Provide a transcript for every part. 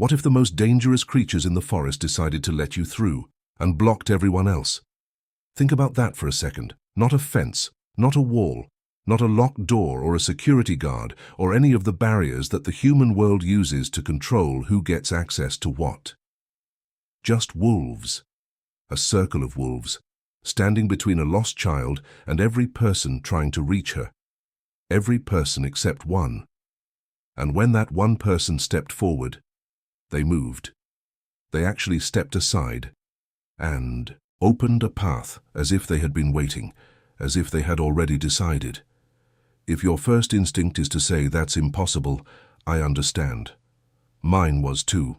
What if the most dangerous creatures in the forest decided to let you through and blocked everyone else? Think about that for a second. Not a fence, not a wall, not a locked door or a security guard or any of the barriers that the human world uses to control who gets access to what. Just wolves. A circle of wolves, standing between a lost child and every person trying to reach her. Every person except one. And when that one person stepped forward, they moved. They actually stepped aside and opened a path as if they had been waiting, as if they had already decided. If your first instinct is to say that's impossible, I understand. Mine was too.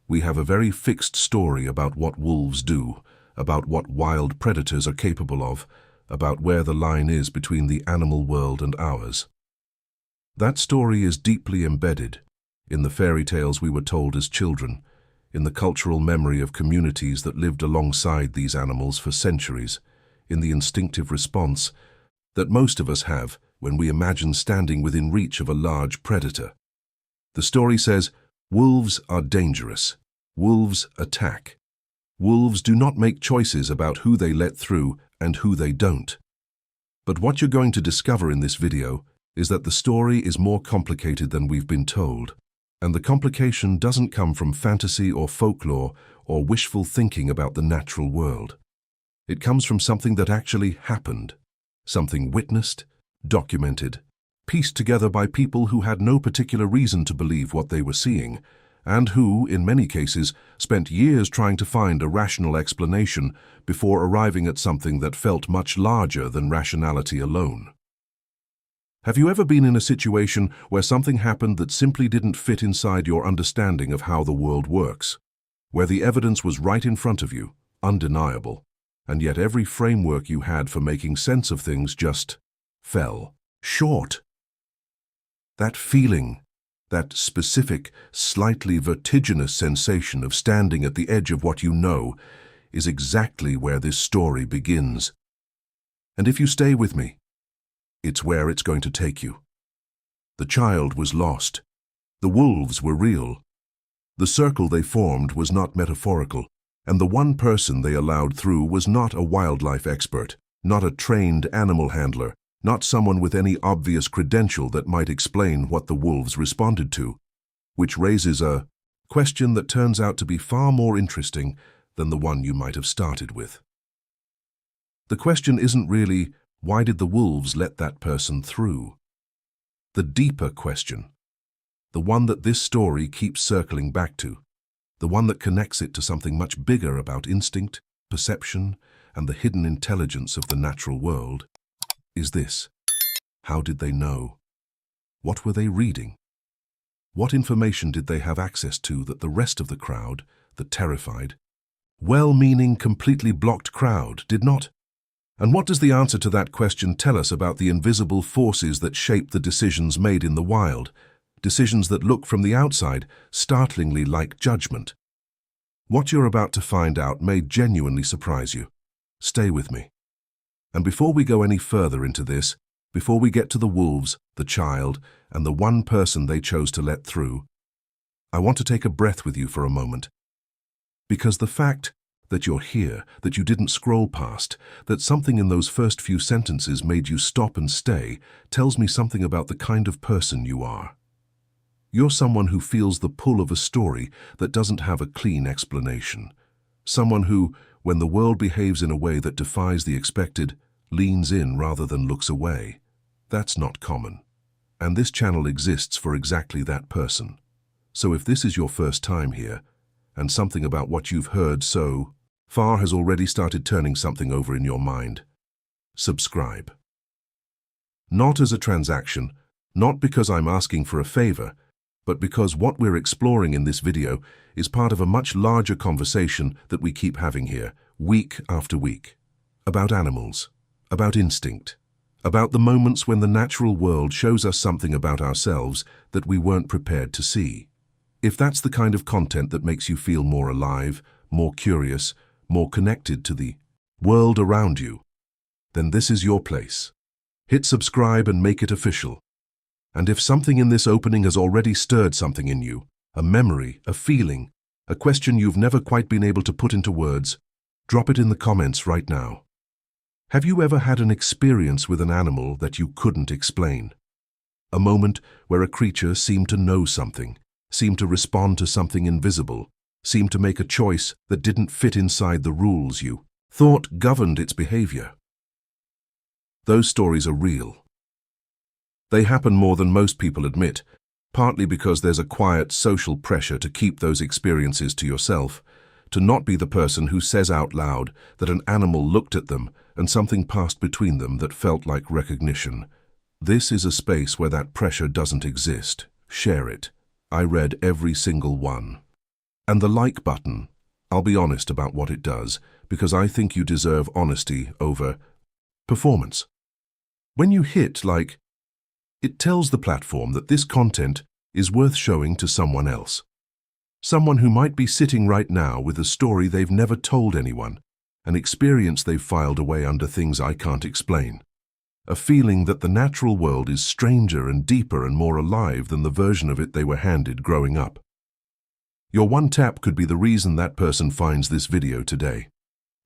We have a very fixed story about what wolves do, about what wild predators are capable of, about where the line is between the animal world and ours. That story is deeply embedded in the fairy tales we were told as children, in the cultural memory of communities that lived alongside these animals for centuries, in the instinctive response that most of us have when we imagine standing within reach of a large predator. The story says, wolves are dangerous. Wolves attack. Wolves do not make choices about who they let through and who they don't. But what you're going to discover in this video is that the story is more complicated than we've been told. And the complication doesn't come from fantasy or folklore or wishful thinking about the natural world. It comes from something that actually happened, something witnessed, documented, pieced together by people who had no particular reason to believe what they were seeing, and who, in many cases, spent years trying to find a rational explanation before arriving at something that felt much larger than rationality alone. Have you ever been in a situation where something happened that simply didn't fit inside your understanding of how the world works? Where the evidence was right in front of you, undeniable, and yet every framework you had for making sense of things just fell short? That feeling, that specific, slightly vertiginous sensation of standing at the edge of what you know, is exactly where this story begins. And if you stay with me, it's where it's going to take you. The child was lost. The wolves were real. The circle they formed was not metaphorical, and the one person they allowed through was not a wildlife expert, not a trained animal handler, not someone with any obvious credential that might explain what the wolves responded to, which raises a question that turns out to be far more interesting than the one you might have started with. The question isn't really, why did the wolves let that person through? The deeper question, the one that this story keeps circling back to, the one that connects it to something much bigger about instinct, perception, and the hidden intelligence of the natural world, is this: how did they know? What were they reading? What information did they have access to that the rest of the crowd, the terrified, well-meaning, completely blocked crowd, did not? And what does the answer to that question tell us about the invisible forces that shape the decisions made in the wild, decisions that look from the outside startlingly like judgment? What you're about to find out may genuinely surprise you. Stay with me. And before we go any further into this, before we get to the wolves, the child, and the one person they chose to let through, I want to take a breath with you for a moment. Because the fact that you're here, that you didn't scroll past, that something in those first few sentences made you stop and stay, tells me something about the kind of person you are. You're someone who feels the pull of a story that doesn't have a clean explanation. Someone who, when the world behaves in a way that defies the expected, leans in rather than looks away. That's not common. And this channel exists for exactly that person. So if this is your first time here, and something about what you've heard so far has already started turning something over in your mind, subscribe. Not as a transaction, not because I'm asking for a favor, but because what we're exploring in this video is part of a much larger conversation that we keep having here, week after week, about animals, about instinct, about the moments when the natural world shows us something about ourselves that we weren't prepared to see. If that's the kind of content that makes you feel more alive, more curious, more connected to the world around you, then this is your place. Hit subscribe and make it official. And if something in this opening has already stirred something in you, a memory, a feeling, a question you've never quite been able to put into words? Drop it in the comments right now. Have you ever had an experience with an animal that you couldn't explain? A moment where a creature seemed to know something, seemed to respond to something invisible, seemed to make a choice that didn't fit inside the rules you thought governed its behavior. Those stories are real. They happen more than most people admit, partly because there's a quiet social pressure to keep those experiences to yourself, to not be the person who says out loud that an animal looked at them and something passed between them that felt like recognition. This is a space where that pressure doesn't exist. Share it. I read every single one. And the like button, I'll be honest about what it does, because I think you deserve honesty over performance. When you hit like, it tells the platform that this content is worth showing to someone else. Someone who might be sitting right now with a story they've never told anyone, an experience they've filed away under things I can't explain. A feeling that the natural world is stranger and deeper and more alive than the version of it they were handed growing up. Your one tap could be the reason that person finds this video today.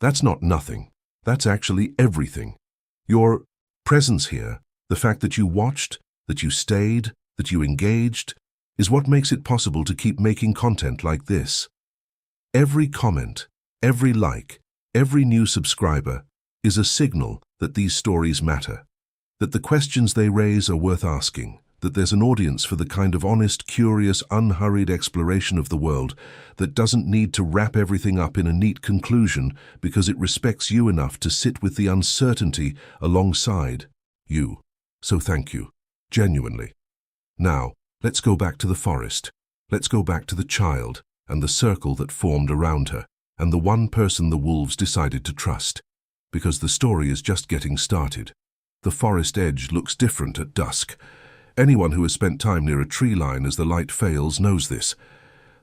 That's not nothing. That's actually everything. Your presence here, the fact that you watched, that you stayed, that you engaged, is what makes it possible to keep making content like this. Every comment, every like, every new subscriber is a signal that these stories matter, that the questions they raise are worth asking, that there's an audience for the kind of honest, curious, unhurried exploration of the world that doesn't need to wrap everything up in a neat conclusion because it respects you enough to sit with the uncertainty alongside you. So thank you, genuinely. Now, let's go back to the forest. Let's go back to the child and the circle that formed around her, and the one person the wolves decided to trust. Because the story is just getting started. The forest edge looks different at dusk. Anyone who has spent time near a tree line as the light fails knows this.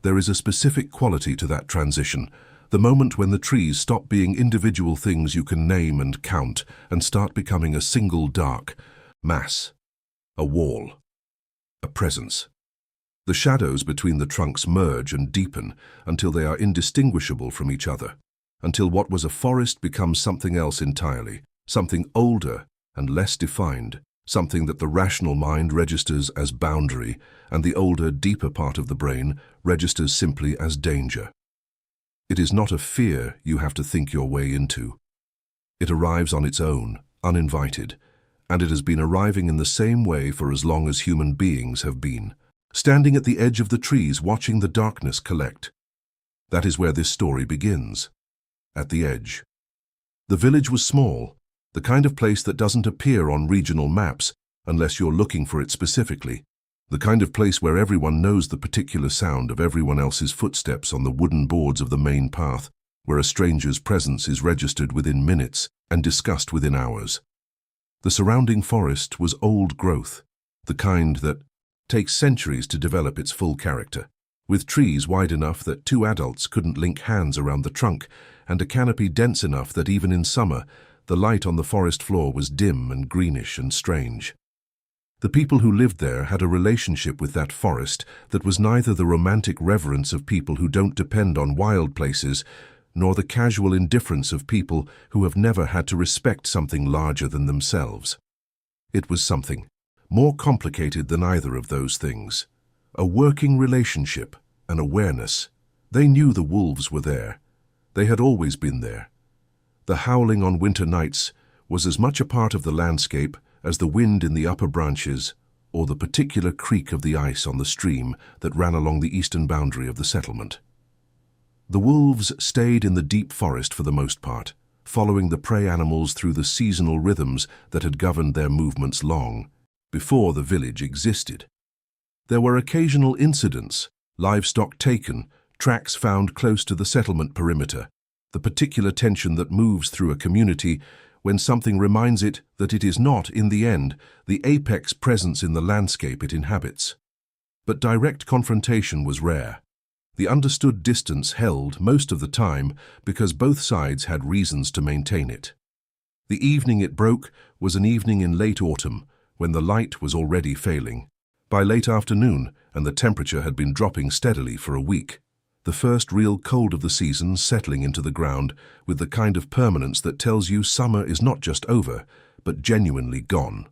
There is a specific quality to that transition, the moment when the trees stop being individual things you can name and count and start becoming a single dark mass, a wall, a presence. The shadows between the trunks merge and deepen until they are indistinguishable from each other, until what was a forest becomes something else entirely, something older and less defined, something that the rational mind registers as boundary and the older, deeper part of the brain registers simply as danger. It is not a fear you have to think your way into. It arrives on its own, uninvited, and it has been arriving in the same way for as long as human beings have been, standing at the edge of the trees watching the darkness collect. That is where this story begins, at the edge. The village was small, the kind of place that doesn't appear on regional maps unless you're looking for it specifically, the kind of place where everyone knows the particular sound of everyone else's footsteps on the wooden boards of the main path, where a stranger's presence is registered within minutes and discussed within hours. The surrounding forest was old growth, the kind that takes centuries to develop its full character, with trees wide enough that two adults couldn't link hands around the trunk, and a canopy dense enough that even in summer, the light on the forest floor was dim and greenish and strange. The people who lived there had a relationship with that forest that was neither the romantic reverence of people who don't depend on wild places, nor the casual indifference of people who have never had to respect something larger than themselves. It was something more complicated than either of those things. A working relationship, an awareness. They knew the wolves were there. They had always been there. The howling on winter nights was as much a part of the landscape as the wind in the upper branches or the particular creak of the ice on the stream that ran along the eastern boundary of the settlement. The wolves stayed in the deep forest for the most part, following the prey animals through the seasonal rhythms that had governed their movements long before the village existed. There were occasional incidents, livestock taken, tracks found close to the settlement perimeter, the particular tension that moves through a community when something reminds it that it is not, in the end, the apex presence in the landscape it inhabits. But direct confrontation was rare. The understood distance held most of the time because both sides had reasons to maintain it. The evening it broke was an evening in late autumn, when the light was already failing. By late afternoon, and the temperature had been dropping steadily for a week. The first real cold of the season settling into the ground with the kind of permanence that tells you summer is not just over, but genuinely gone.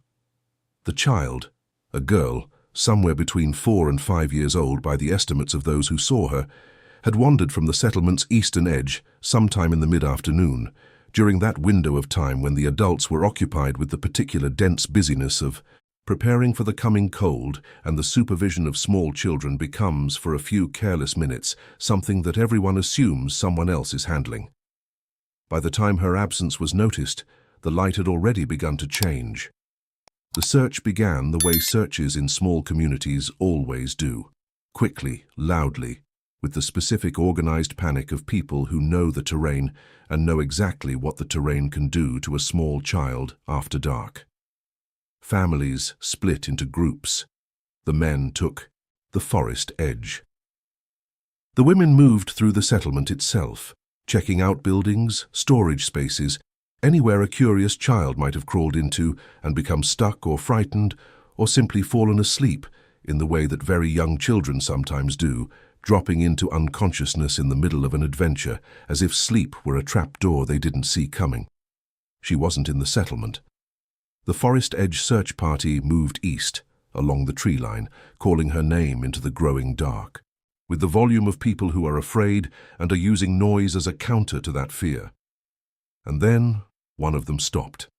The child, a girl, somewhere between 4 and 5 years old by the estimates of those who saw her, had wandered from the settlement's eastern edge sometime in the mid-afternoon, during that window of time when the adults were occupied with the particular dense busyness of preparing for the coming cold, and the supervision of small children becomes, for a few careless minutes, something that everyone assumes someone else is handling. By the time her absence was noticed, the light had already begun to change. The search began the way searches in small communities always do, quickly, loudly, with the specific organized panic of people who know the terrain and know exactly what the terrain can do to a small child after dark. Families split into groups. The men took the forest edge. The women moved through the settlement itself, checking out buildings, storage spaces, anywhere a curious child might have crawled into and become stuck or frightened or simply fallen asleep in the way that very young children sometimes do, dropping into unconsciousness in the middle of an adventure as if sleep were a trapdoor they didn't see coming. She wasn't in the settlement. The Forest Edge search party moved east, along the tree line, calling her name into the growing dark, with the volume of people who are afraid and are using noise as a counter to that fear. And then one of them stopped,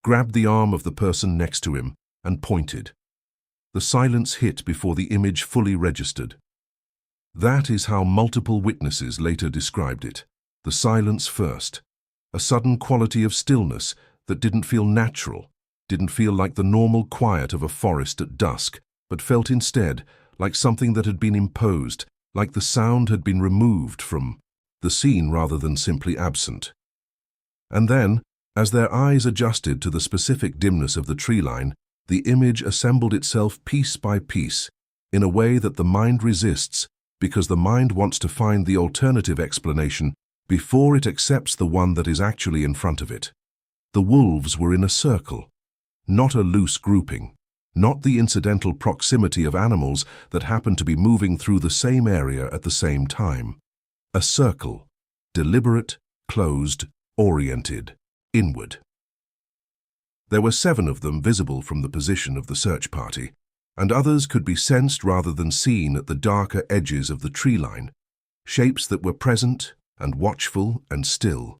grabbed the arm of the person next to him, and pointed. The silence hit before the image fully registered. That is how multiple witnesses later described it. The silence first, a sudden quality of stillness that didn't feel natural, didn't feel like the normal quiet of a forest at dusk, but felt instead like something that had been imposed, like the sound had been removed from the scene rather than simply absent. And then, as their eyes adjusted to the specific dimness of the tree line, the image assembled itself piece by piece, in a way that the mind resists, because the mind wants to find the alternative explanation before it accepts the one that is actually in front of it. The wolves were in a circle, not a loose grouping, not the incidental proximity of animals that happened to be moving through the same area at the same time. A circle, deliberate, closed, oriented, inward. There were 7 of them visible from the position of the search party, and others could be sensed rather than seen at the darker edges of the tree line, shapes that were present and watchful and still.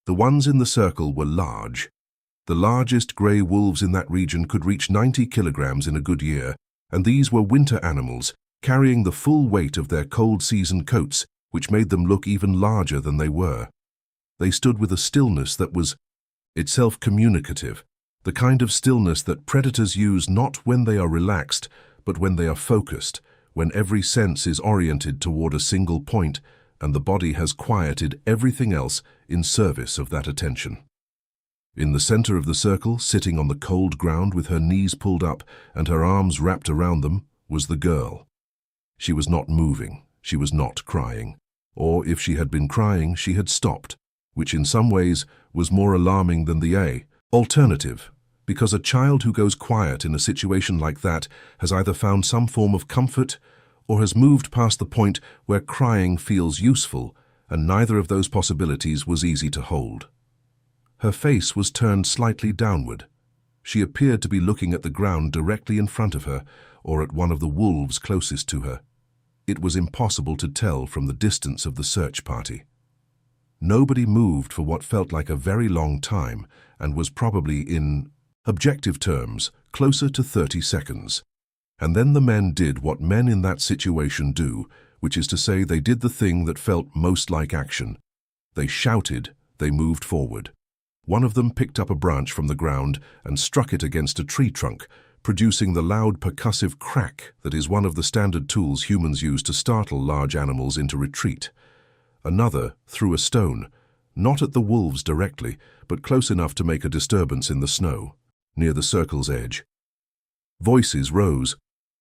The ones in the circle were large. The largest grey wolves in that region could reach 90 kilograms in a good year, and these were winter animals, carrying the full weight of their cold season coats, which made them look even larger than they were. They stood with a stillness that was itself communicative, the kind of stillness that predators use not when they are relaxed, but when they are focused, when every sense is oriented toward a single point, and the body has quieted everything else in service of that attention. In the center of the circle, sitting on the cold ground with her knees pulled up and her arms wrapped around them, was the girl. She was not moving, she was not crying, or if she had been crying, she had stopped, which in some ways was more alarming than the alternative, because a child who goes quiet in a situation like that has either found some form of comfort or has moved past the point where crying feels useful, and neither of those possibilities was easy to hold. Her face was turned slightly downward. She appeared to be looking at the ground directly in front of her, or at one of the wolves closest to her. It was impossible to tell from the distance of the search party. Nobody moved for what felt like a very long time, and was probably, in objective terms, closer to 30 seconds. And then the men did what men in that situation do, which is to say they did the thing that felt most like action. They shouted, they moved forward. One of them picked up a branch from the ground and struck it against a tree trunk, producing the loud percussive crack that is one of the standard tools humans use to startle large animals into retreat. Another threw a stone, not at the wolves directly, but close enough to make a disturbance in the snow, near the circle's edge. Voices rose.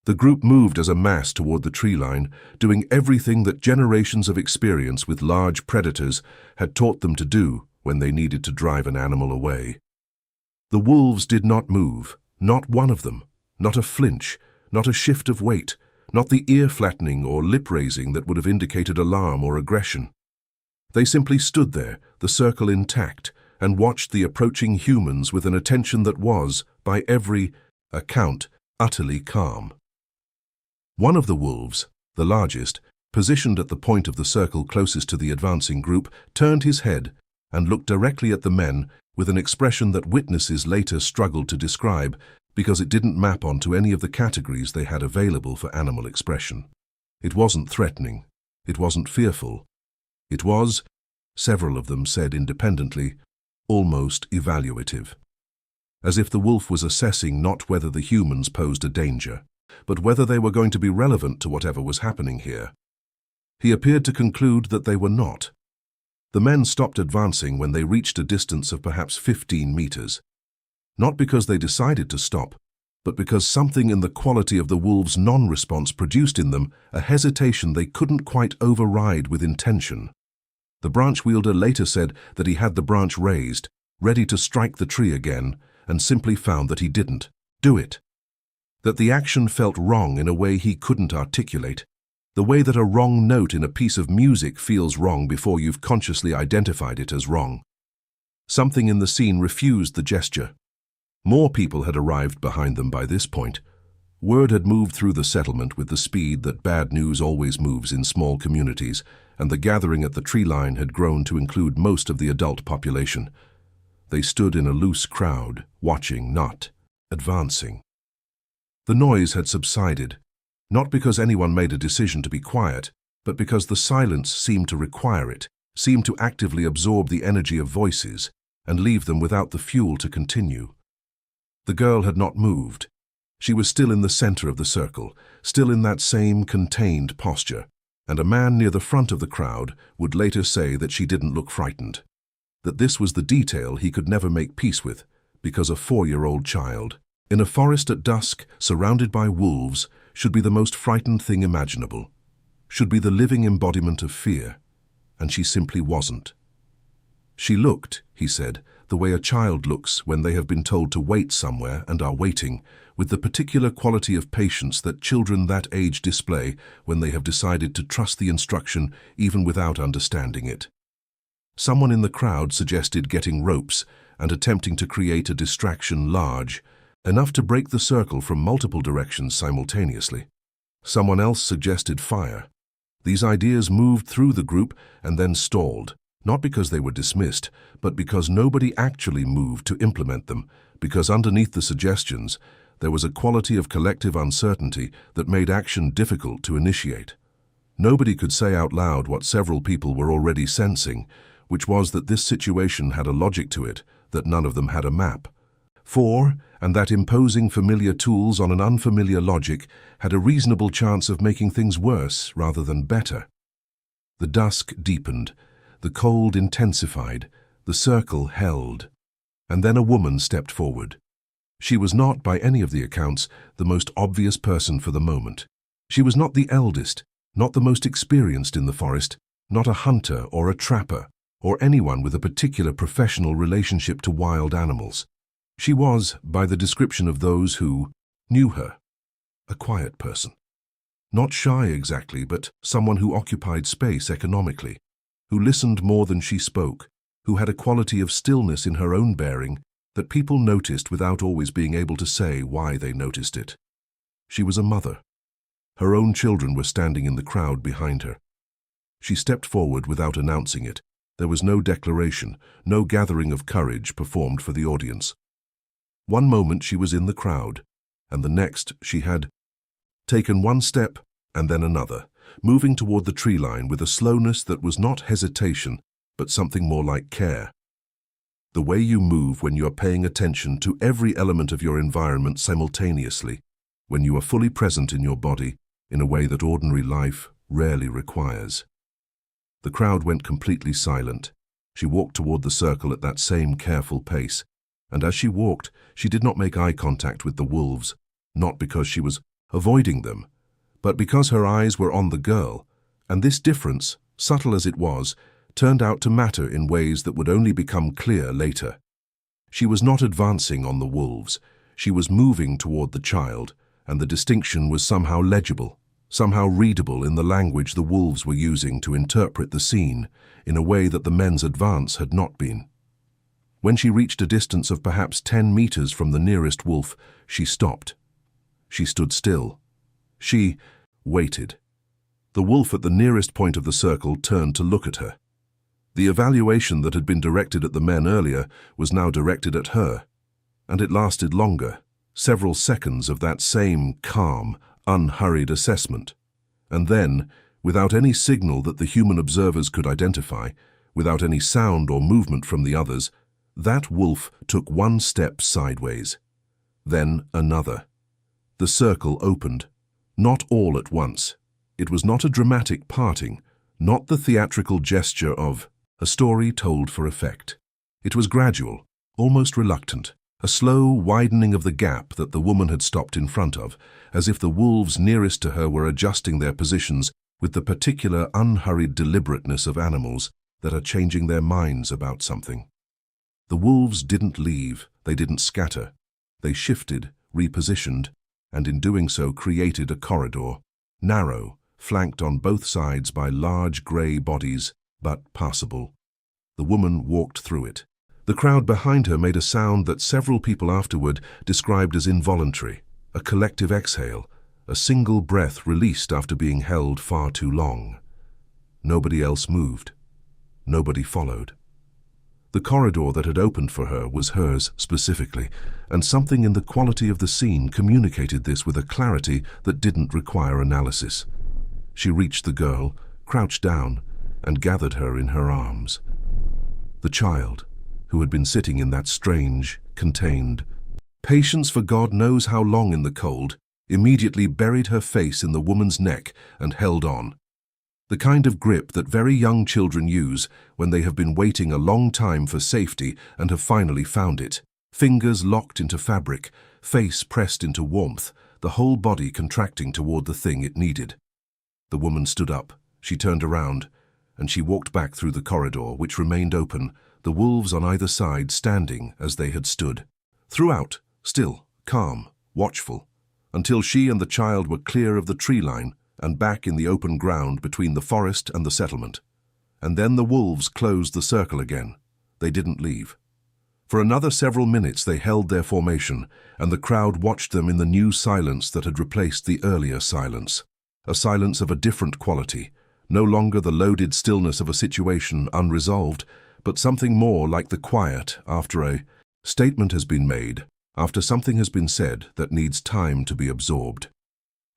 The group moved as a mass toward the tree line, doing everything that generations of experience with large predators had taught them to do when they needed to drive an animal away. The wolves did not move, not one of them, not a flinch, not a shift of weight, not the ear flattening or lip raising that would have indicated alarm or aggression. They simply stood there, the circle intact, and watched the approaching humans with an attention that was, by every account, utterly calm. One of the wolves, the largest, positioned at the point of the circle closest to the advancing group, turned his head and looked directly at the men with an expression that witnesses later struggled to describe because it didn't map onto any of the categories they had available for animal expression. It wasn't threatening. It wasn't fearful. It was, several of them said independently, almost evaluative. As if the wolf was assessing not whether the humans posed a danger, but whether they were going to be relevant to whatever was happening here. He appeared to conclude that they were not. The men stopped advancing when they reached a distance of perhaps 15 meters. Not because they decided to stop, but because something in the quality of the wolves' non-response produced in them a hesitation they couldn't quite override with intention. The branch wielder later said that he had the branch raised, ready to strike the tree again, and simply found that he didn't do it. That the action felt wrong in a way he couldn't articulate, the way that a wrong note in a piece of music feels wrong before you've consciously identified it as wrong. Something in the scene refused the gesture. More people had arrived behind them by this point. Word had moved through the settlement with the speed that bad news always moves in small communities, and the gathering at the tree line had grown to include most of the adult population. They stood in a loose crowd, watching, not advancing. The noise had subsided, not because anyone made a decision to be quiet, but because the silence seemed to require it, seemed to actively absorb the energy of voices and leave them without the fuel to continue. The girl had not moved. She was still in the center of the circle, still in that same contained posture, and a man near the front of the crowd would later say that she didn't look frightened, that this was the detail he could never make peace with, because a 4-year-old child, in a forest at dusk, surrounded by wolves, should be the most frightened thing imaginable, should be the living embodiment of fear, and she simply wasn't. She looked, he said, the way a child looks when they have been told to wait somewhere and are waiting, with the particular quality of patience that children that age display when they have decided to trust the instruction even without understanding it. Someone in the crowd suggested getting ropes and attempting to create a distraction large, enough to break the circle from multiple directions simultaneously. Someone else suggested fire. These ideas moved through the group and then stalled, not because they were dismissed, but because nobody actually moved to implement them, because underneath the suggestions, there was a quality of collective uncertainty that made action difficult to initiate. Nobody could say out loud what several people were already sensing, which was that this situation had a logic to it, that none of them had a map for, and that imposing familiar tools on an unfamiliar logic had a reasonable chance of making things worse rather than better. The dusk deepened, the cold intensified, the circle held, and then a woman stepped forward. She was not, by any of the accounts, the most obvious person for the moment. She was not the eldest, not the most experienced in the forest, not a hunter or a trapper, or anyone with a particular professional relationship to wild animals. She was, by the description of those who knew her, a quiet person. Not shy exactly, but someone who occupied space economically, who listened more than she spoke, who had a quality of stillness in her own bearing that people noticed without always being able to say why they noticed it. She was a mother. Her own children were standing in the crowd behind her. She stepped forward without announcing it. There was no declaration, no gathering of courage performed for the audience. One moment she was in the crowd, and the next she had taken one step and then another, moving toward the tree line with a slowness that was not hesitation, but something more like care. The way you move when you are paying attention to every element of your environment simultaneously, when you are fully present in your body in a way that ordinary life rarely requires. The crowd went completely silent. She walked toward the circle at that same careful pace, and as she walked, she did not make eye contact with the wolves, not because she was avoiding them, but because her eyes were on the girl, and this difference, subtle as it was, turned out to matter in ways that would only become clear later. She was not advancing on the wolves. She was moving toward the child, and the distinction was somehow legible, somehow readable in the language the wolves were using to interpret the scene in a way that the men's advance had not been. When she reached a distance of perhaps 10 meters from the nearest wolf, she stopped. She stood still. She waited. The wolf at the nearest point of the circle turned to look at her. The evaluation that had been directed at the men earlier was now directed at her, and it lasted longer, several seconds of that same calm, unhurried assessment. And then, without any signal that the human observers could identify, without any sound or movement from the others, that wolf took one step sideways, then another. The circle opened, not all at once. It was not a dramatic parting, not the theatrical gesture of a story told for effect. It was gradual, almost reluctant, a slow widening of the gap that the woman had stopped in front of, as if the wolves nearest to her were adjusting their positions with the particular unhurried deliberateness of animals that are changing their minds about something. The wolves didn't leave, they didn't scatter. They shifted, repositioned, and in doing so created a corridor, narrow, flanked on both sides by large grey bodies, but passable. The woman walked through it. The crowd behind her made a sound that several people afterward described as involuntary, a collective exhale, a single breath released after being held far too long. Nobody else moved. Nobody followed. The corridor that had opened for her was hers specifically, and something in the quality of the scene communicated this with a clarity that didn't require analysis. She reached the girl, crouched down, and gathered her in her arms. The child, who had been sitting in that strange, contained patience for God knows how long in the cold, immediately buried her face in the woman's neck and held on. The kind of grip that very young children use when they have been waiting a long time for safety and have finally found it. Fingers locked into fabric, face pressed into warmth, the whole body contracting toward the thing it needed. The woman stood up, she turned around, and she walked back through the corridor, which remained open, the wolves on either side standing as they had stood. Throughout, still, calm, watchful, until she and the child were clear of the tree line and back in the open ground between the forest and the settlement. And then the wolves closed the circle again. They didn't leave. For another several minutes they held their formation, and the crowd watched them in the new silence that had replaced the earlier silence. A silence of a different quality, no longer the loaded stillness of a situation unresolved, but something more like the quiet after a statement has been made, after something has been said that needs time to be absorbed.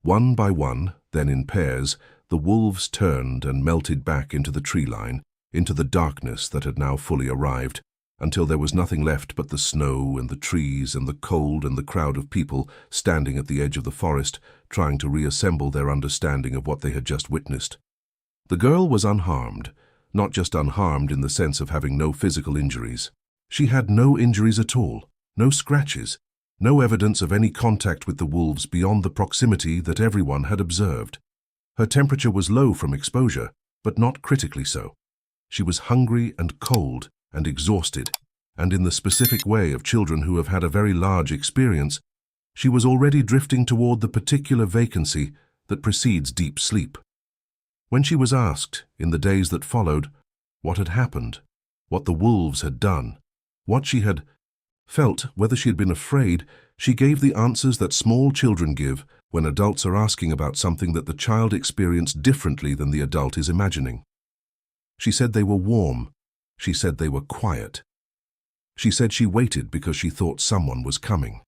One by one, then in pairs, the wolves turned and melted back into the tree line, into the darkness that had now fully arrived, until there was nothing left but the snow and the trees and the cold and the crowd of people standing at the edge of the forest, trying to reassemble their understanding of what they had just witnessed. The girl was unharmed, not just unharmed in the sense of having no physical injuries. She had no injuries at all, no scratches, no evidence of any contact with the wolves beyond the proximity that everyone had observed. Her temperature was low from exposure, but not critically so. She was hungry and cold and exhausted, and in the specific way of children who have had a very large experience, she was already drifting toward the particular vacancy that precedes deep sleep. When she was asked, in the days that followed, what had happened, what the wolves had done, what she had felt, whether she had been afraid, she gave the answers that small children give when adults are asking about something that the child experienced differently than the adult is imagining. She said they were warm. She said they were quiet. She said she waited because she thought someone was coming.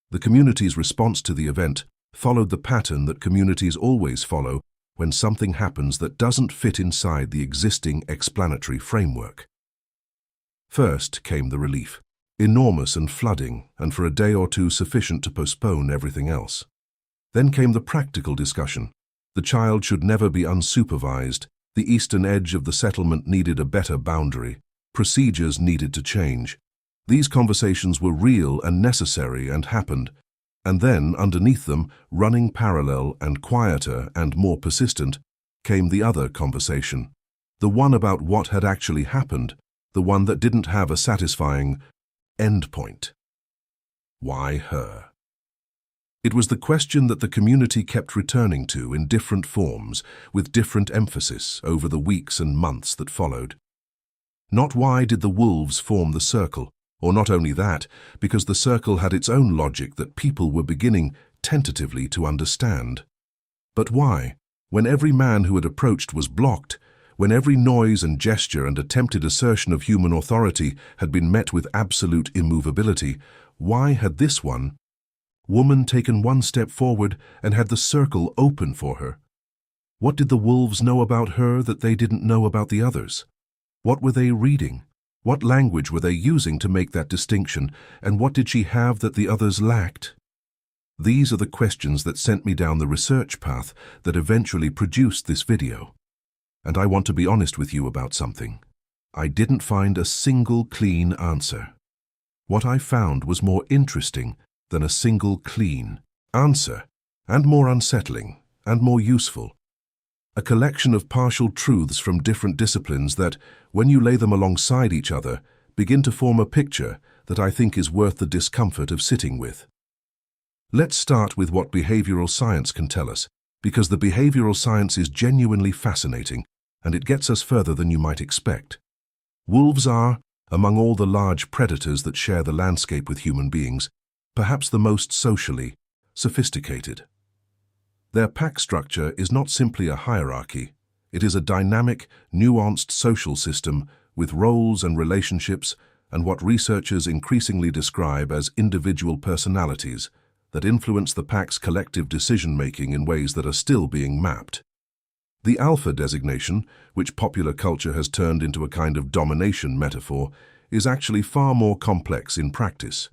The community's response to the event followed the pattern that communities always follow when something happens that doesn't fit inside the existing explanatory framework. First came the relief, enormous and flooding, and for a day or two sufficient to postpone everything else. Then came the practical discussion. The child should never be unsupervised. The eastern edge of the settlement needed a better boundary. Procedures needed to change. These conversations were real and necessary and happened. And then, underneath them, running parallel and quieter and more persistent, came the other conversation. The one about what had actually happened, the one that didn't have a satisfying end point. Why her? It was the question that the community kept returning to in different forms, with different emphasis over the weeks and months that followed. Not why did the wolves form the circle, or not only that, because the circle had its own logic that people were beginning tentatively to understand. But why, when every man who had approached was blocked, when every noise and gesture and attempted assertion of human authority had been met with absolute immovability, why had this woman taken one step forward and had the circle open for her? What did the wolves know about her that they didn't know about the others? What were they reading? What language were they using to make that distinction, and what did she have that the others lacked? These are the questions that sent me down the research path that eventually produced this video. And I want to be honest with you about something. I didn't find a single clean answer. What I found was more interesting than a single clean answer, and more unsettling, and more useful. A collection of partial truths from different disciplines that, when you lay them alongside each other, begin to form a picture that I think is worth the discomfort of sitting with. Let's start with what behavioral science can tell us, because the behavioral science is genuinely fascinating, and it gets us further than you might expect. Wolves are, among all the large predators that share the landscape with human beings, perhaps the most socially sophisticated. Their pack structure is not simply a hierarchy. It is a dynamic, nuanced social system with roles and relationships and what researchers increasingly describe as individual personalities that influence the pack's collective decision-making in ways that are still being mapped. The alpha designation, which popular culture has turned into a kind of domination metaphor, is actually far more complex in practice.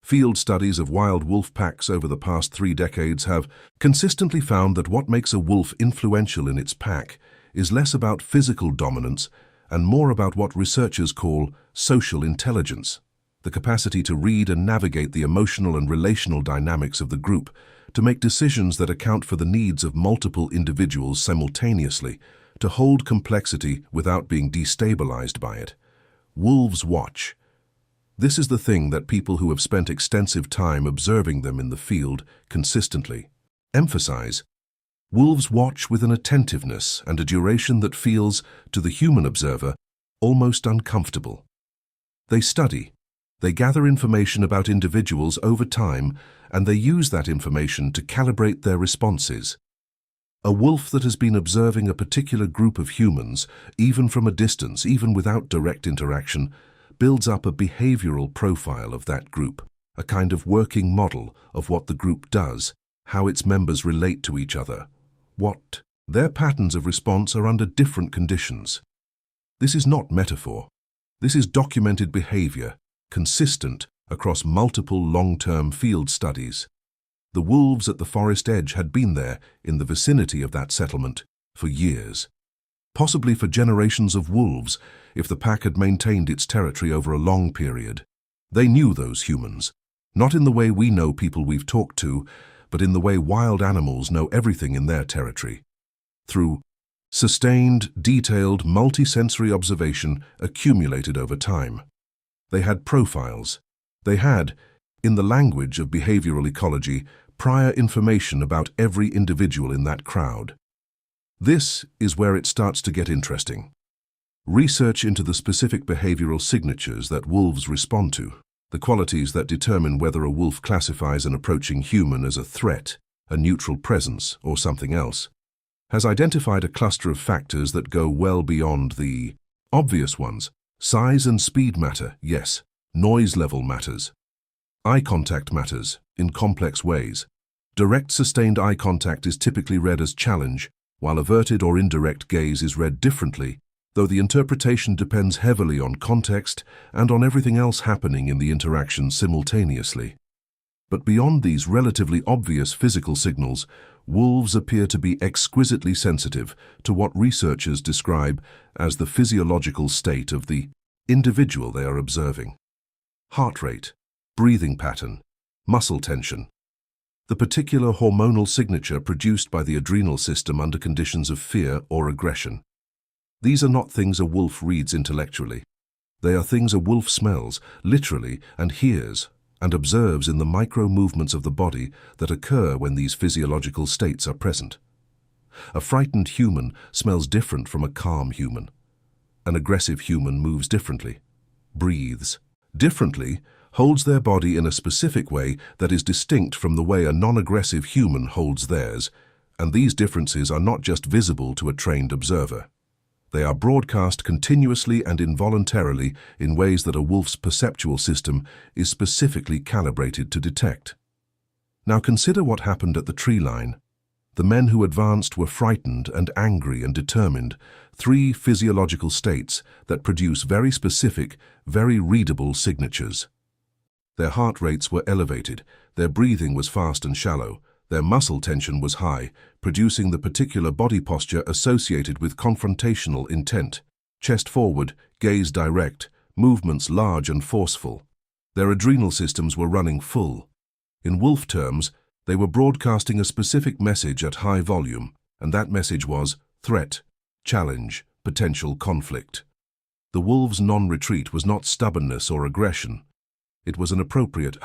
Field studies of wild wolf packs over the past 3 decades have consistently found that what makes a wolf influential in its pack is less about physical dominance and more about what researchers call social intelligence, the capacity to read and navigate the emotional and relational dynamics of the group, to make decisions that account for the needs of multiple individuals simultaneously, to hold complexity without being destabilized by it. Wolves watch. This is the thing that people who have spent extensive time observing them in the field consistently emphasize. Wolves watch with an attentiveness and a duration that feels, to the human observer, almost uncomfortable. They study. They gather information about individuals over time, and they use that information to calibrate their responses. A wolf that has been observing a particular group of humans, even from a distance, even without direct interaction, builds up a behavioral profile of that group, a kind of working model of what the group does, how its members relate to each other, what their patterns of response are under different conditions. This is not metaphor. This is documented behavior, consistent across multiple long-term field studies. The wolves at the forest edge had been there, in the vicinity of that settlement, for years. Possibly for generations of wolves, if the pack had maintained its territory over a long period. They knew those humans, not in the way we know people we've talked to, but in the way wild animals know everything in their territory. Through sustained, detailed, multisensory observation accumulated over time. They had profiles. They had, in the language of behavioral ecology, prior information about every individual in that crowd. This is where it starts to get interesting. Research into the specific behavioral signatures that wolves respond to, the qualities that determine whether a wolf classifies an approaching human as a threat, a neutral presence, or something else, has identified a cluster of factors that go well beyond the obvious ones. Size and speed matter, yes. Noise level matters. Eye contact matters, in complex ways. Direct sustained eye contact is typically read as challenge, while averted or indirect gaze is read differently, though the interpretation depends heavily on context and on everything else happening in the interaction simultaneously. But beyond these relatively obvious physical signals, wolves appear to be exquisitely sensitive to what researchers describe as the physiological state of the individual they are observing. Heart rate, breathing pattern, muscle tension. The particular hormonal signature produced by the adrenal system under conditions of fear or aggression. These are not things a wolf reads intellectually. They are things a wolf smells, literally, and hears, and observes in the micro-movements of the body that occur when these physiological states are present. A frightened human smells different from a calm human. An aggressive human moves differently, breathes differently, holds their body in a specific way that is distinct from the way a non-aggressive human holds theirs, and these differences are not just visible to a trained observer. They are broadcast continuously and involuntarily in ways that a wolf's perceptual system is specifically calibrated to detect. Now consider what happened at the tree line. The men who advanced were frightened and angry and determined, three physiological states that produce very specific, very readable signatures. Their heart rates were elevated, their breathing was fast and shallow, their muscle tension was high, producing the particular body posture associated with confrontational intent. Chest forward, gaze direct, movements large and forceful. Their adrenal systems were running full. In wolf terms, they were broadcasting a specific message at high volume, and that message was threat, challenge, potential conflict. The wolves' non-retreat was not stubbornness or aggression. It was an appropriate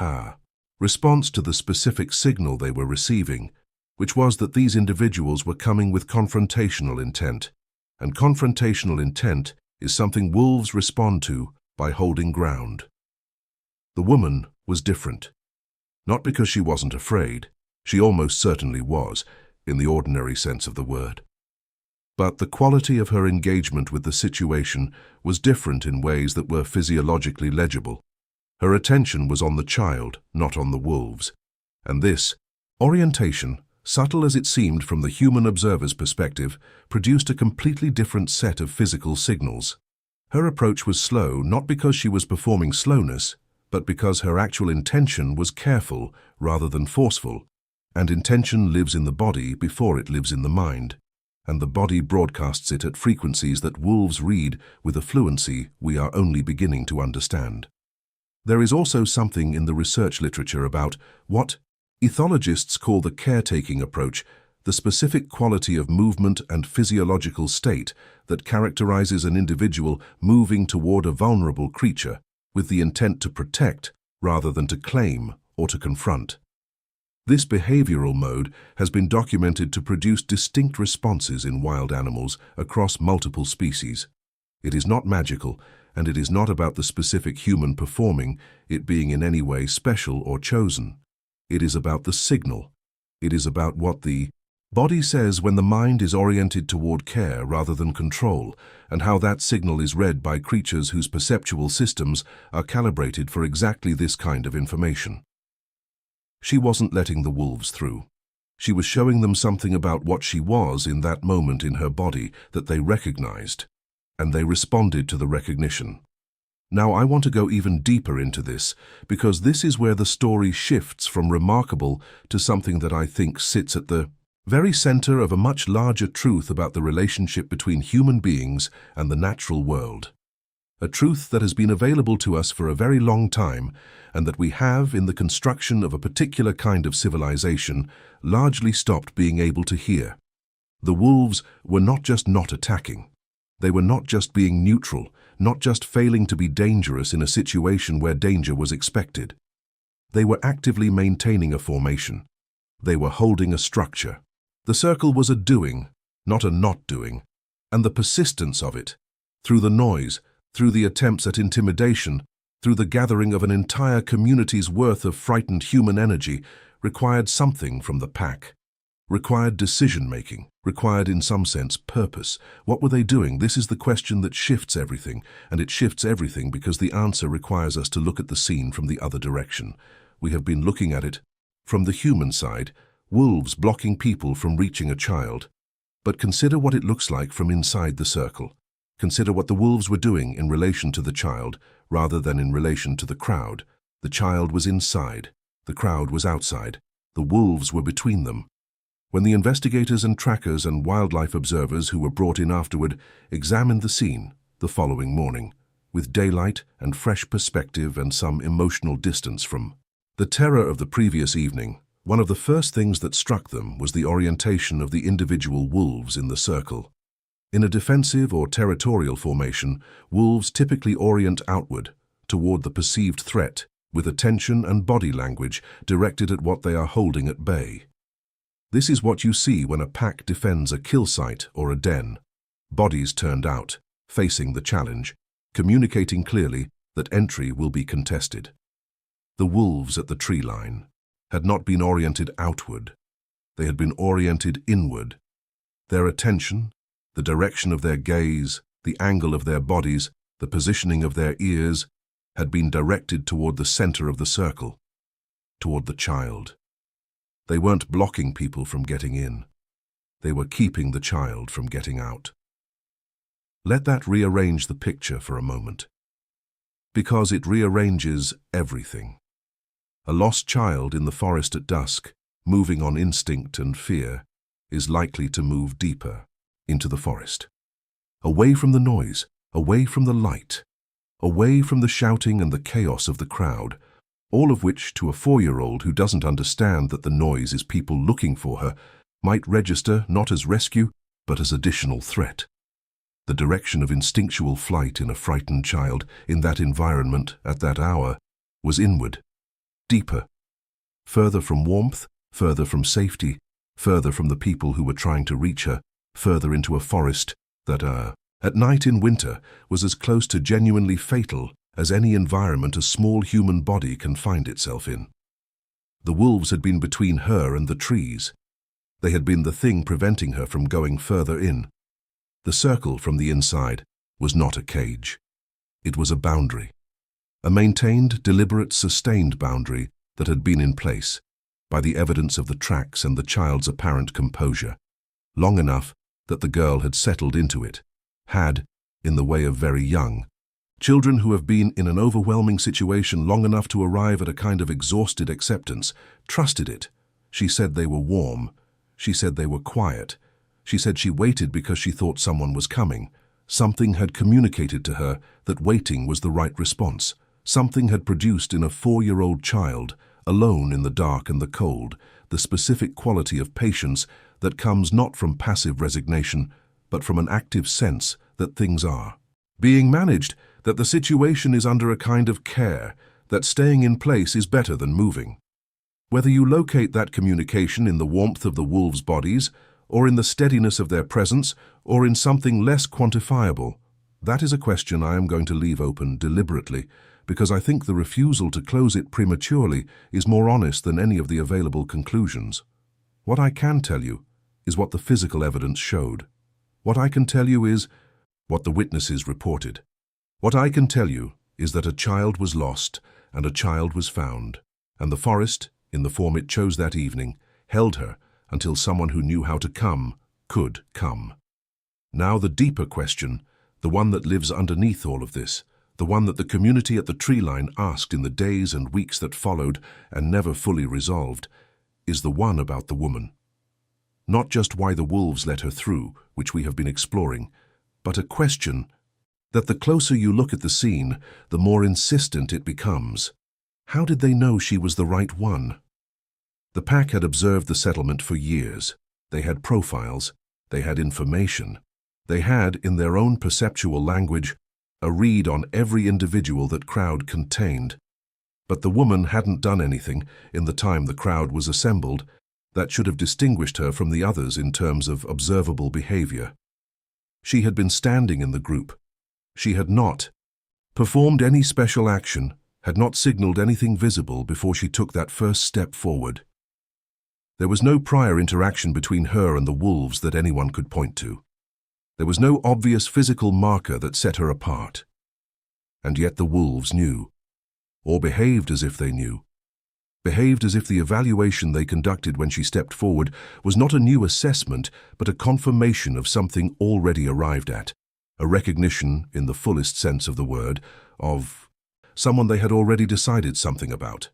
response to the specific signal they were receiving, which was that these individuals were coming with confrontational intent, and confrontational intent is something wolves respond to by holding ground. The woman was different. Not because she wasn't afraid, she almost certainly was, in the ordinary sense of the word. But the quality of her engagement with the situation was different in ways that were physiologically legible. Her attention was on the child, not on the wolves. And this orientation, subtle as it seemed from the human observer's perspective, produced a completely different set of physical signals. Her approach was slow, not because she was performing slowness, but because her actual intention was careful rather than forceful, and intention lives in the body before it lives in the mind, and the body broadcasts it at frequencies that wolves read with a fluency we are only beginning to understand. There is also something in the research literature about what ethologists call the caretaking approach, the specific quality of movement and physiological state that characterizes an individual moving toward a vulnerable creature with the intent to protect rather than to claim or to confront. This behavioral mode has been documented to produce distinct responses in wild animals across multiple species. It is not magical, and it is not about the specific human performing it being in any way special or chosen. It is about the signal. It is about what the body says when the mind is oriented toward care rather than control, and how that signal is read by creatures whose perceptual systems are calibrated for exactly this kind of information. She wasn't letting the wolves through. She was showing them something about what she was in that moment in her body that they recognized, and they responded to the recognition. Now I want to go even deeper into this, because this is where the story shifts from remarkable to something that I think sits at the very center of a much larger truth about the relationship between human beings and the natural world. A truth that has been available to us for a very long time, and that we have, in the construction of a particular kind of civilization, largely stopped being able to hear. The wolves were not just not attacking. They were not just being neutral, not just failing to be dangerous in a situation where danger was expected. They were actively maintaining a formation. They were holding a structure. The circle was a doing, not a not doing, and the persistence of it, through the noise, through the attempts at intimidation, through the gathering of an entire community's worth of frightened human energy, required something from the pack. Required decision-making, required in some sense purpose. What were they doing? This is the question that shifts everything, and it shifts everything because the answer requires us to look at the scene from the other direction. We have been looking at it from the human side, wolves blocking people from reaching a child. But consider what it looks like from inside the circle. Consider what the wolves were doing in relation to the child, rather than in relation to the crowd. The child was inside, the crowd was outside, the wolves were between them. When the investigators and trackers and wildlife observers who were brought in afterward examined the scene the following morning, with daylight and fresh perspective and some emotional distance from the terror of the previous evening, one of the first things that struck them was the orientation of the individual wolves in the circle. In a defensive or territorial formation, wolves typically orient outward, toward the perceived threat, with attention and body language directed at what they are holding at bay. This is what you see when a pack defends a kill site or a den. Bodies turned out, facing the challenge, communicating clearly that entry will be contested. The wolves at the tree line had not been oriented outward. They had been oriented inward. Their attention, the direction of their gaze, the angle of their bodies, the positioning of their ears, had been directed toward the center of the circle, toward the child. They weren't blocking people from getting in. They were keeping the child from getting out. Let that rearrange the picture for a moment, because it rearranges everything. A lost child in the forest at dusk, moving on instinct and fear, is likely to move deeper into the forest, away from the noise, away from the light, away from the shouting and the chaos of the crowd, all of which, to a 4-year-old who doesn't understand that the noise is people looking for her, might register not as rescue, but as additional threat. The direction of instinctual flight in a frightened child in that environment at that hour was inward, deeper, further from warmth, further from safety, further from the people who were trying to reach her, further into a forest that, at night in winter, was as close to genuinely fatal as any environment a small human body can find itself in. The wolves had been between her and the trees. They had been the thing preventing her from going further in. The circle from the inside was not a cage. It was a boundary, a maintained, deliberate, sustained boundary that had been in place by the evidence of the tracks and the child's apparent composure, long enough that the girl had settled into it, had, in the way of very young, children who have been in an overwhelming situation long enough to arrive at a kind of exhausted acceptance, trusted it. She said they were warm. She said they were quiet. She said she waited because she thought someone was coming. Something had communicated to her that waiting was the right response. Something had produced in a 4-year-old child, alone in the dark and the cold, the specific quality of patience that comes not from passive resignation, but from an active sense that things are being managed, that the situation is under a kind of care, that staying in place is better than moving. Whether you locate that communication in the warmth of the wolves' bodies, or in the steadiness of their presence, or in something less quantifiable, that is a question I am going to leave open deliberately, because I think the refusal to close it prematurely is more honest than any of the available conclusions. What I can tell you is what the physical evidence showed. What I can tell you is what the witnesses reported. What I can tell you is that a child was lost and a child was found, and the forest, in the form it chose that evening, held her until someone who knew how to come could come. Now the deeper question, the one that lives underneath all of this, the one that the community at the tree line asked in the days and weeks that followed and never fully resolved, is the one about the woman. Not just why the wolves let her through, which we have been exploring, but a question that the closer you look at the scene, the more insistent it becomes. How did they know she was the right one? The pack had observed the settlement for years. They had profiles. They had information. They had, in their own perceptual language, a read on every individual that crowd contained. But the woman hadn't done anything, in the time the crowd was assembled, that should have distinguished her from the others in terms of observable behavior. She had been standing in the group. She had not performed any special action, had not signaled anything visible before she took that first step forward. There was no prior interaction between her and the wolves that anyone could point to. There was no obvious physical marker that set her apart. And yet the wolves knew, or behaved as if they knew, behaved as if the evaluation they conducted when she stepped forward was not a new assessment, but a confirmation of something already arrived at, a recognition, in the fullest sense of the word, of someone they had already decided something about.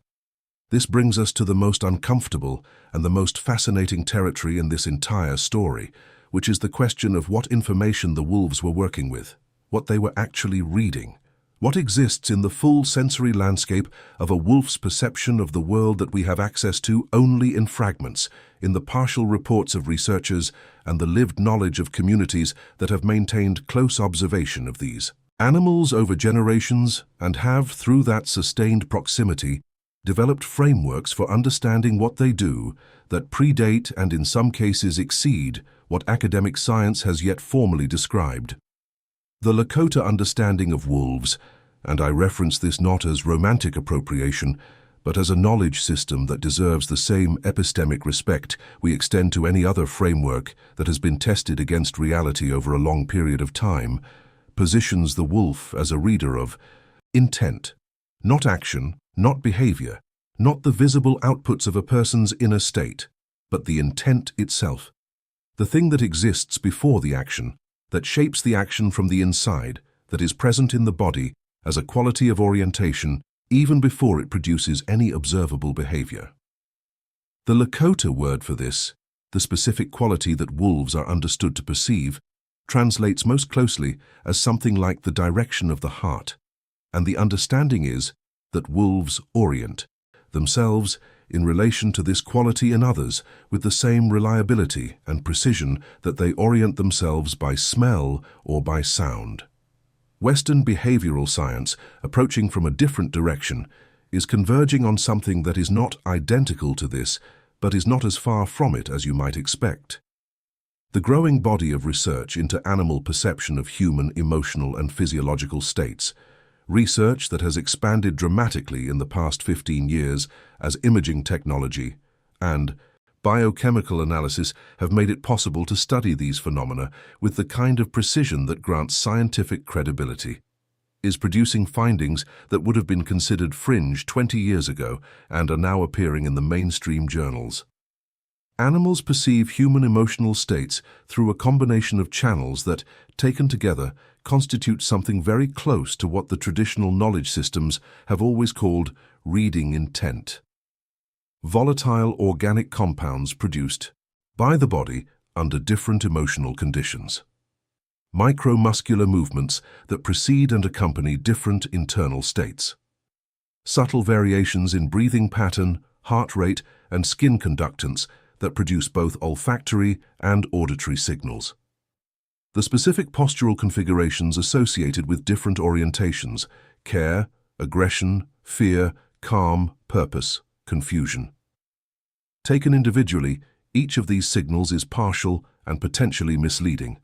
This brings us to the most uncomfortable and the most fascinating territory in this entire story, which is the question of what information the wolves were working with, what they were actually reading, what exists in the full sensory landscape of a wolf's perception of the world that we have access to only in fragments, in the partial reports of researchers and the lived knowledge of communities that have maintained close observation of these Animals over generations, and have, through that sustained proximity, developed frameworks for understanding what they do that predate and in some cases exceed what academic science has yet formally described. The Lakota understanding of wolves, and I reference this not as romantic appropriation, but as a knowledge system that deserves the same epistemic respect we extend to any other framework that has been tested against reality over a long period of time, positions the wolf as a reader of intent, not action, not behavior, not the visible outputs of a person's inner state, but the intent itself, the thing that exists before the action, that shapes the action from the inside, that is present in the body as a quality of orientation even before it produces any observable behavior. The Lakota word for this, the specific quality that wolves are understood to perceive, translates most closely as something like the direction of the heart, and the understanding is that wolves orient themselves in relation to this quality in others with the same reliability and precision that they orient themselves by smell or by sound. Western behavioral science, approaching from a different direction, is converging on something that is not identical to this, but is not as far from it as you might expect. The growing body of research into animal perception of human emotional and physiological states, research that has expanded dramatically in the past 15 years as imaging technology and biochemical analysis have made it possible to study these phenomena with the kind of precision that grants scientific credibility, is producing findings that would have been considered fringe 20 years ago and are now appearing in the mainstream journals. Animals perceive human emotional states through a combination of channels that, taken together, constitute something very close to what the traditional knowledge systems have always called reading intent. Volatile organic compounds produced by the body under different emotional conditions. Micromuscular movements that precede and accompany different internal states. Subtle variations in breathing pattern, heart rate, and skin conductance that produce both olfactory and auditory signals. The specific postural configurations associated with different orientations: care, aggression, fear, calm, purpose, confusion. Taken individually, each of these signals is partial and potentially misleading.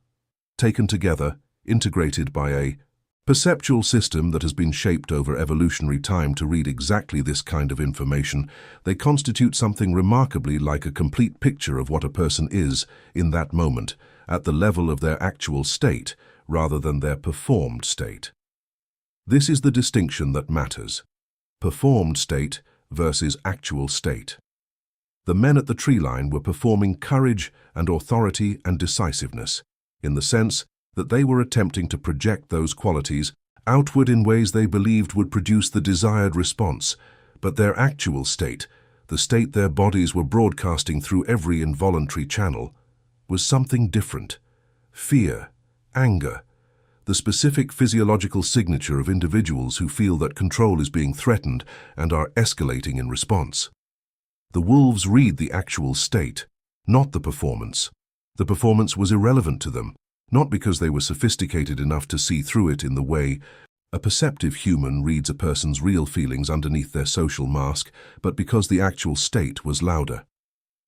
Taken together, integrated by a perceptual system that has been shaped over evolutionary time to read exactly this kind of information, they constitute something remarkably like a complete picture of what a person is in that moment, at the level of their actual state rather than their performed state. This is the distinction that matters: performed state versus actual state. The men at the tree line were performing courage and authority and decisiveness, in the sense that they were attempting to project those qualities outward in ways they believed would produce the desired response, but their actual state, the state their bodies were broadcasting through every involuntary channel, was something different: fear, anger, the specific physiological signature of individuals who feel that control is being threatened and are escalating in response. The wolves read the actual state, not the performance. The performance was irrelevant to them, not because they were sophisticated enough to see through it in the way a perceptive human reads a person's real feelings underneath their social mask, but because the actual state was louder.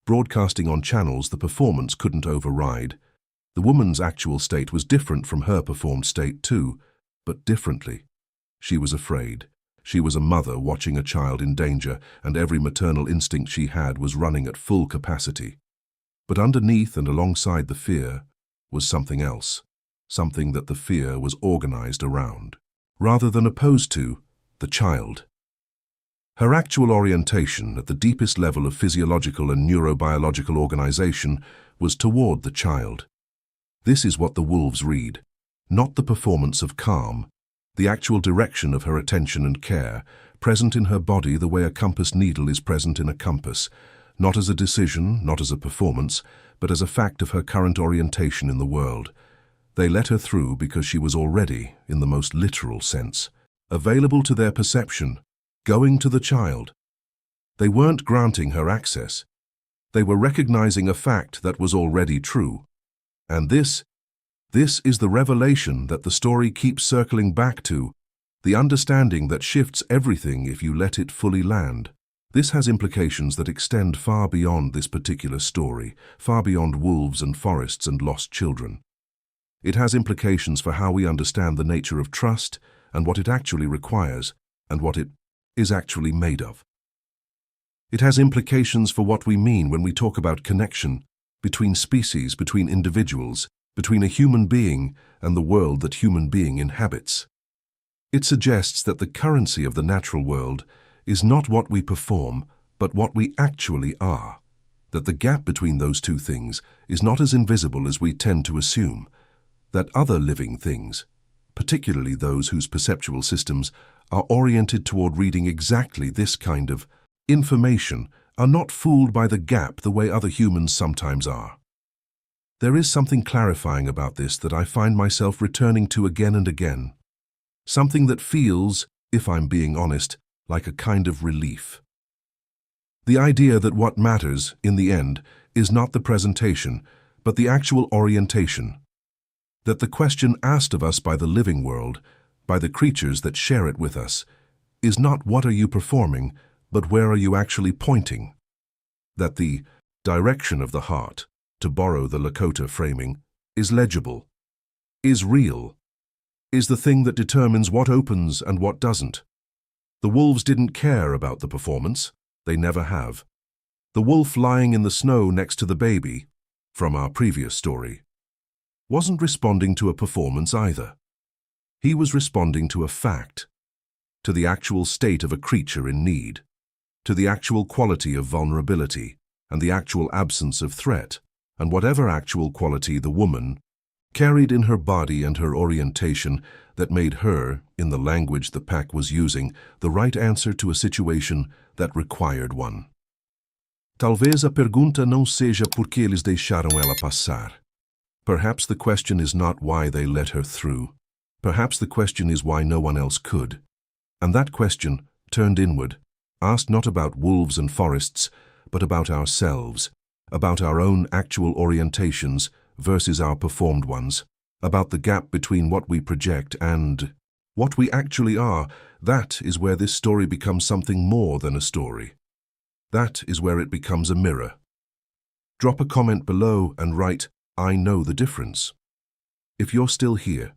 Broadcasting on channels the performance couldn't override. The woman's actual state was different from her performed state too, but differently. She was afraid. She was a mother watching a child in danger, and every maternal instinct she had was running at full capacity. But underneath and alongside the fear was something else, something that the fear was organized around, rather than opposed to, the child. Her actual orientation at the deepest level of physiological and neurobiological organization was toward the child. This is what the wolves read, not the performance of calm, the actual direction of her attention and care, present in her body the way a compass needle is present in a compass, not as a decision, not as a performance, but as a fact of her current orientation in the world. They let her through because she was already, in the most literal sense, available to their perception, going to the child. They weren't granting her access. They were recognizing a fact that was already true. And this This is the revelation that the story keeps circling back to, the understanding that shifts everything if you let it fully land. This has implications that extend far beyond this particular story, far beyond wolves and forests and lost children. It has implications for how we understand the nature of trust and what it actually requires and what it is actually made of. It has implications for what we mean when we talk about connection between species, between individuals, between a human being and the world that human being inhabits. It suggests that the currency of the natural world is not what we perform, but what we actually are. That the gap between those two things is not as invisible as we tend to assume. That other living things, particularly those whose perceptual systems are oriented toward reading exactly this kind of information, are not fooled by the gap the way other humans sometimes are. There is something clarifying about this that I find myself returning to again and again. Something that feels, if I'm being honest, like a kind of relief. The idea that what matters, in the end, is not the presentation, but the actual orientation. That the question asked of us by the living world, by the creatures that share it with us, is not what are you performing, but where are you actually pointing? That the direction of the heart, to borrow the Lakota framing, is legible, is real, is the thing that determines what opens and what doesn't. The wolves didn't care about the performance. They never have. The wolf lying in the snow next to the baby, from our previous story, wasn't responding to a performance either. He was responding to a fact, to the actual state of a creature in need, to the actual quality of vulnerability and the actual absence of threat, and whatever actual quality the woman carried in her body and her orientation that made her, in the language the pack was using, the right answer to a situation that required one. Talvez a pergunta não seja por que eles deixaram ela passar. Perhaps the question is not why they let her through. Perhaps the question is why no one else could. And that question, turned inward, asked not about wolves and forests, but about ourselves, about our own actual orientations versus our performed ones, about the gap between what we project and what we actually are. That is where this story becomes something more than a story. That is where it becomes a mirror. Drop a comment below and write, "I know the difference." If you're still here,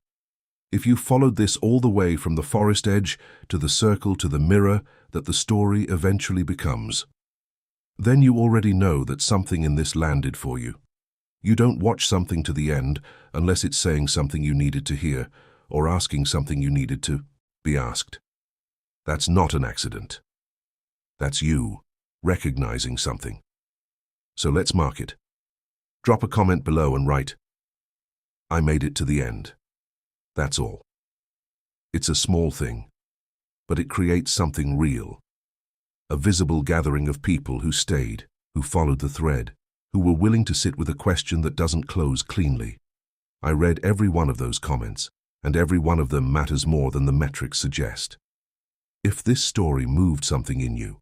if you followed this all the way from the forest edge to the circle to the mirror that the story eventually becomes, then you already know that something in this landed for you. You don't watch something to the end unless it's saying something you needed to hear or asking something you needed to be asked. That's not an accident. That's you recognizing something. So let's mark it. Drop a comment below and write, "I made it to the end." That's all. It's a small thing, but it creates something real. A visible gathering of people who stayed, who followed the thread, who were willing to sit with a question that doesn't close cleanly. I read every one of those comments, and every one of them matters more than the metrics suggest. If this story moved something in you,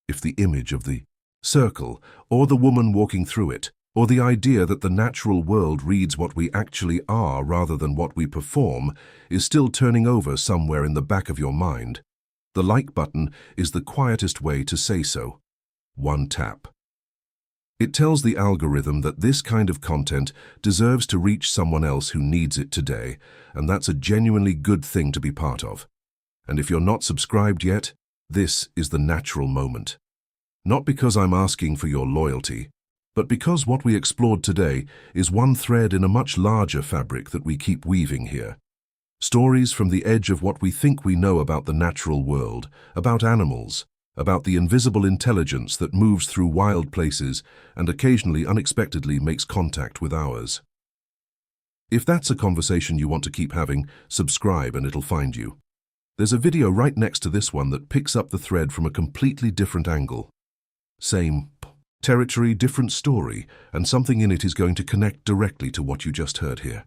if the image of the circle, or the woman walking through it, or the idea that the natural world reads what we actually are rather than what we perform, is still turning over somewhere in the back of your mind, the like button is the quietest way to say so. One tap. It tells the algorithm that this kind of content deserves to reach someone else who needs it today, and that's a genuinely good thing to be part of. And if you're not subscribed yet, this is the natural moment. Not because I'm asking for your loyalty, but because what we explored today is one thread in a much larger fabric that we keep weaving here. Stories from the edge of what we think we know about the natural world, about animals, about the invisible intelligence that moves through wild places and occasionally unexpectedly makes contact with ours. If that's a conversation you want to keep having, subscribe and it'll find you. There's a video right next to this one that picks up the thread from a completely different angle. Same territory, different story, and something in it is going to connect directly to what you just heard here.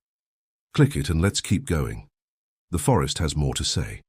Click it and let's keep going. The forest has more to say.